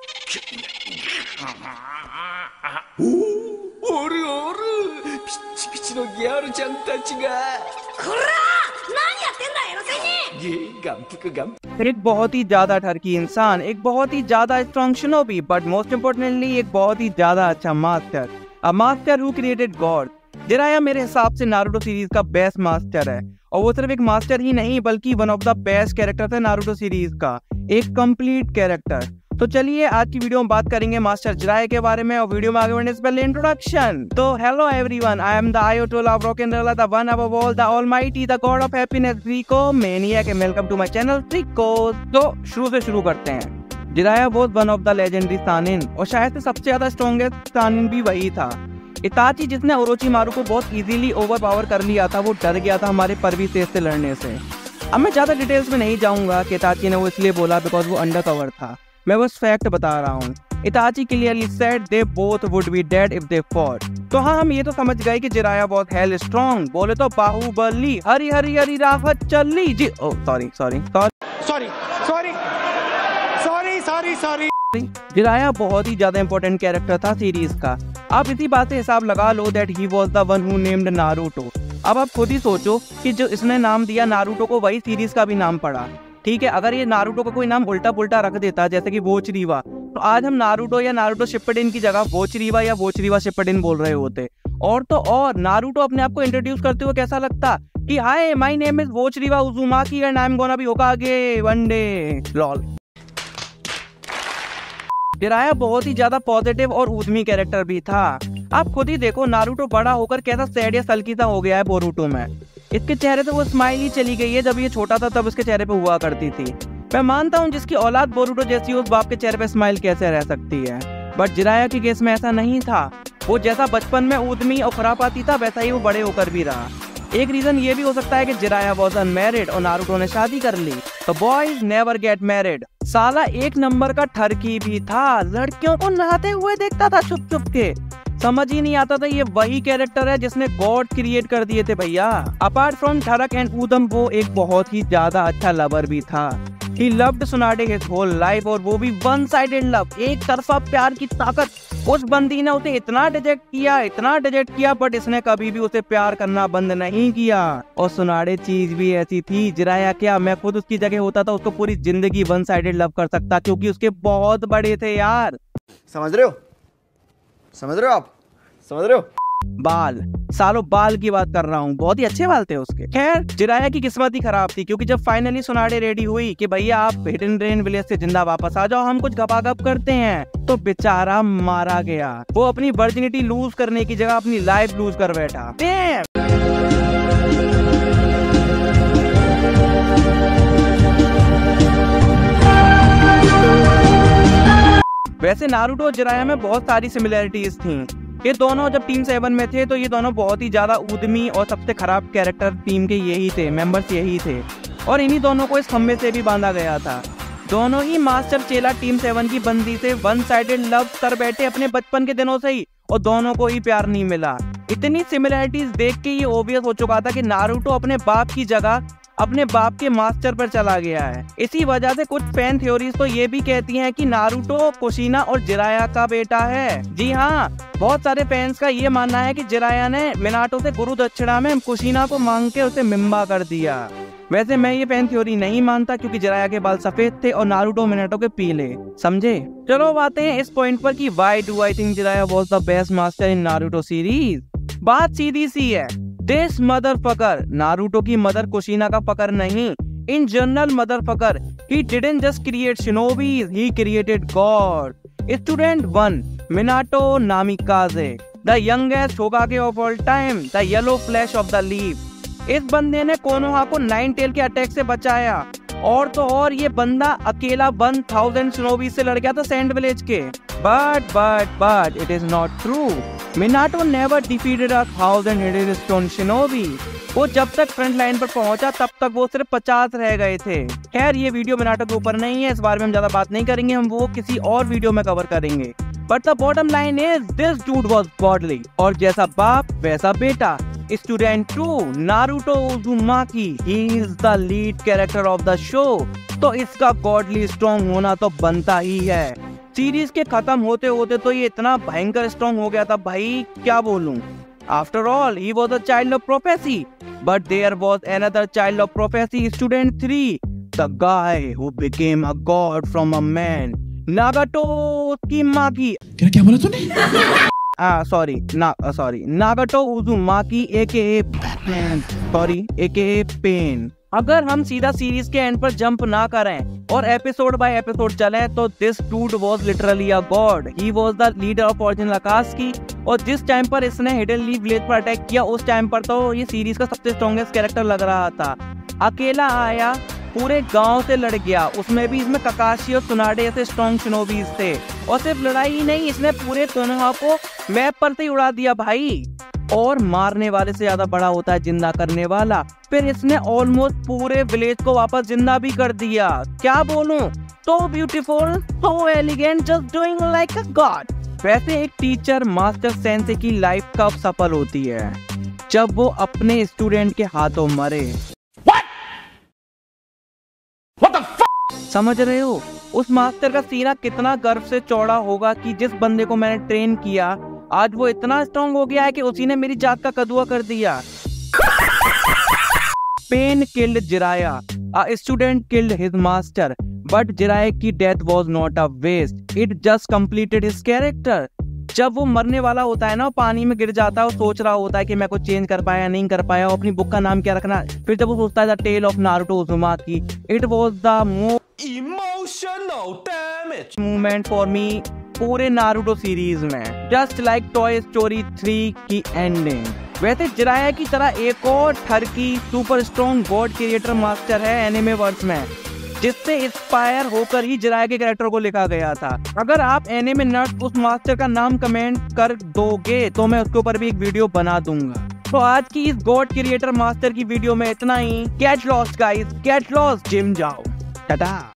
ピチピチのギャルちゃんたちがこら何やってんだエロ仙人ये Gump एक बहुत ही ज्यादा ठरकी इंसान, एक बहुत ही ज्यादा strong shinobi, but most importantly एक बहुत ही ज्यादा अच्छा master, a master who created God. Jiraiya मेरे हिसाब से नारुतो सीरीज का बेस्ट मास्टर है, और वो सिर्फ एक मास्टर ही नहीं बल्कि one of the best character थे नारुतो सीरीज का, एक कंप्लीट कैरेक्टर। तो चलिए आज की वीडियो में बात करेंगे मास्टर जिराया के बारे में, और वीडियो में आगे बढ़ने से पहले इंट्रोडक्शन। तो hello everyone, I am the ayatollah of rock and roll, the one above all, the almighty, the god of happiness, Rico maniac, and welcome to my channel Rico. तो शुरू से शुरू करते हैं। Jiraiya was one of the legendary Sannin, और शायद से सबसे ज्यादा स्ट्रॉन्गेस्ट शानिन भी वही था। इताची जिसने ओरोचिमारू को बहुत इजीली ओवरपावर कर लिया था, वो डर गया था हमारे परवीसेस से लड़ने से। अब मैं ज्यादा डिटेल्स में नहीं जाऊंगा कि इताची ने वो इसलिए बोला बिकॉज वो अंडर कवर था, मैं बस फैक्ट बता रहा हूँ। इताची clearly said they both would be dead if they fought. तो हाँ, हम ये तो समझ गए कि जिराया बहुत हेल स्ट्रॉन्ग, बोले तो बाहुबली, हरी हरी हरी राहत चली जी। ओ सॉरी। जिराया बहुत ही ज्यादा इंपॉर्टेंट कैरेक्टर था सीरीज का। आप इसी बात से हिसाब लगा लो that he was the one who named Naruto. अब आप खुद ही सोचो कि जो इसने नाम दिया नारुतो को, वही सीरीज का भी नाम पड़ा। ठीक है, अगर ये नारुतो का कोई नाम उल्टा पुल्टा रख देता जैसे कि वोचरीवा, तो आज हम नारुतो या नारुतो शिप्पुडेन की जगह वोचरीवा या वोचरीवा शिप्पुडेन बोल रहे होते। और तो और नारुतो अपने आप को इंट्रोड्यूस करते हुए कैसा लगता कि हाय माय नेम इज वोचरीवा Uzumaki and I am gonna be Hokage one day, lol. Jiraiya बहुत ही ज्यादा पॉजिटिव और ऊधमी कैरेक्टर भी था। आप खुद ही देखो नारुतो बड़ा होकर कैसा सैड या सल्की सा हो गया है बोरुतो में। इसके चेहरे से वो स्माइल ही चली गई है, जब ये छोटा था तब इसके चेहरे पे हुआ करती थी। मैं मानता हूँ जिसकी औलाद बोरुतो जैसी उस बाप के चेहरे पे स्माइल कैसे रह सकती है, बट जिराया के केस में ऐसा नहीं था। वो जैसा बचपन में ऊधमी और खुरापाती था वैसा ही वो बड़े होकर भी रहा। एक रीजन ये भी हो सकता है कि जिराया वॉज अनमैरिड और नारुतो ने शादी कर ली। तो बॉयज नेवर गेट मैरिड। साला एक नंबर का ठरकी भी था, लड़कियों को नहाते हुए देखता था छुप छुप के। समझ ही नहीं आता था ये वही कैरेक्टर है जिसने गॉड क्रिएट कर दिए थे भैया। अपार्ट फ्रॉम ठरक एंड ऊधम, वो एक बहुत ही ज्यादा अच्छा लवर भी था। He loved सुनाडे his whole life, और वो भी वन साइडेड लव, एक तरफा प्यार की ताकत। उस बंदी ने उसे इतना रिजेक्ट किया, बट इसने कभी भी उसे प्यार करना बंद नहीं किया। और सुनाडे चीज भी ऐसी थी, जिराया क्या, मैं खुद उसकी जगह होता था उसको पूरी जिंदगी वन साइडेड लव कर सकता, क्योंकि उसके बहुत बड़े थे यार। समझ रहे हो आप? समझ रहे हो? बाल, सालों बाल की बात कर रहा हूँ, बहुत ही अच्छे बाल थे उसके। खैर जिराया की किस्मत ही खराब थी, क्योंकि जब फाइनली सुनाडे रेडी हुई कि भैया आप हिडन रेन विलेज से जिंदा वापस आ जाओ, हम कुछ गपागप करते हैं, तो बेचारा मारा गया। वो अपनी वर्जिनिटी लूज करने की जगह अपनी लाइफ लूज कर बैठा। वैसे नारुतो और जिराया में बहुत सारी सिमिलरिटीज थी। ये दोनों जब टीम 7 में थे तो ये दोनों बहुत ही ज्यादा ऊधमी और सबसे खराब कैरेक्टर टीम के यही थे, मेंबर्स यही थे, और इन्हीं दोनों को इस खंबे से भी बांधा गया था। दोनों ही मास्टर चेला टीम 7 की बंदी से वन साइडेड लव कर बैठे अपने बचपन के दिनों से ही, और दोनों को ही प्यार नहीं मिला। इतनी सिमिलरिटीज देख के ये ओबियस हो चुका था कि नारुतो अपने बाप की जगह अपने बाप के मास्टर पर चला गया है। इसी वजह से कुछ फैन थ्योरीज तो ये भी कहती हैं कि नारुतो कुशिना और जिराया का बेटा है। जी हाँ, बहुत सारे फैंस का ये मानना है कि जिराया ने मिनाटो से गुरु दक्षिणा में कुशिना को मांग के उसे मिम्बा कर दिया। वैसे मैं ये फैन थ्योरी नहीं मानता, क्योंकि जिराया के बाल सफेद थे और नारुतो मिनाटो के पीले, समझे। चलो बातें हैं इस पॉइंट पर कि why do I think Jiraiya was the best master in Naruto series. बात सीधी सी है, दिस मदरफकर, नारुतो की मदर कुशिना का फकर नहीं, in general motherfucker, he didn't just create shinobis, he created God. Student 1, Minato Namikaze, the youngest Hokage of all time, the yellow flash of the leaf. इस बंदे ने Konoha को 9 tell के attack से बचाया, और तो और ये बंदा अकेला 1000 शिनोबी से लड़ गया था सैंड विलेज के। But it is not true. Minato never defeated 1000 hidden stone shinobi. वो जब तक फ्रंट लाइन पर पहुंचा तब तक वो सिर्फ 50 रह गए थे। खैर ये वीडियो मिनाटो के ऊपर नहीं है, इस बारे में हम ज्यादा बात नहीं करेंगे, हम वो किसी और वीडियो में कवर करेंगे। But the bottom line is this dude was godly, और जैसा बाप वैसा बेटा। Student 2, Naruto उजुमाकी, he is the lead character of the show, तो इसका गॉडली स्ट्रॉन्ग होना तो बनता ही है। सीरीज के खत्म होते होते तो ये इतना भयंकर स्ट्रॉन्ग हो गया था भाई, क्या बोलूं। After all he was a child of prophecy, but there was another child of prophecy, student 3, the guy who became a god from a man, Nagato की माँ की क्या बोला तूने? Nagato Uzumaki aka Pain. अगर हम सीधा सीरीज के एंड पर जंप ना करें और एपिसोड बाय एपिसोड चले तो this dude was literally a God. He was the leader of original अकात्सुकी, और जिस टाइम पर इसने हिडन लीफ विलेज पर अटैक किया उस टाइम पर तो ये सीरीज का सबसे स्ट्रॉन्गेस्ट कैरेक्टर लग रहा था। अकेला आया, पूरे गांव से लड़ गया, उसमें भी इसमें ककाशी और सुनाडे ऐसे स्ट्रॉन्ग शिनोबीज थे, और सिर्फ लड़ाई ही नहीं, इसने पूरे कोनोहा को मैप पर से उड़ा दिया भाई। और मारने वाले से ज्यादा बड़ा होता है जिंदा करने वाला। फिर इसने ऑलमोस्ट पूरे विलेज को वापस जिंदा भी कर दिया। क्या बोलूं, so beautiful, so elegant, just doing like a god। वैसे एक टीचर मास्टर सेंसे की लाइफ कब सफल होती है? जब वो अपने स्टूडेंट के हाथों मरे। समझ रहे हो उस मास्टर का सीना कितना गर्व से चौड़ा होगा कि जिस बंदे को मैंने ट्रेन किया आज वो इतना स्ट्रॉन्ग हो गया है कि उसी ने मेरी जात का कदुआ कर दिया। Pain killed Jiraiya, a student killed his master, but Jiraiya की death was not a waste, it just completed his character। जब वो मरने वाला होता है ना, पानी में गिर जाता है और सोच रहा होता है कि मैं कुछ चेंज कर पाया नहीं कर पाया, और अपनी बुक का नाम क्या रखना। फिर जब वो सोचता है the tale of Naruto Uzumaki, it was the most emotional damage moment for me पूरे नारुतो सीरीज में, जस्ट लाइक टॉय स्टोरी 3 की एंडिंग। वैसे जिराया की तरह एक और ठरकी super strong god creator master है एनिमे वर्स में, जिससे इंस्पायर होकर ही जिराया के कैरेक्टर को लिखा गया था। अगर आप एनिमे नर्ड उस मास्टर का नाम कमेंट कर दोगे तो मैं उसके ऊपर भी एक वीडियो बना दूंगा। तो आज की इस गॉड क्रिएटर मास्टर की वीडियो में इतना ही। Get lost guys, get lost, gym जाओ, टाटा।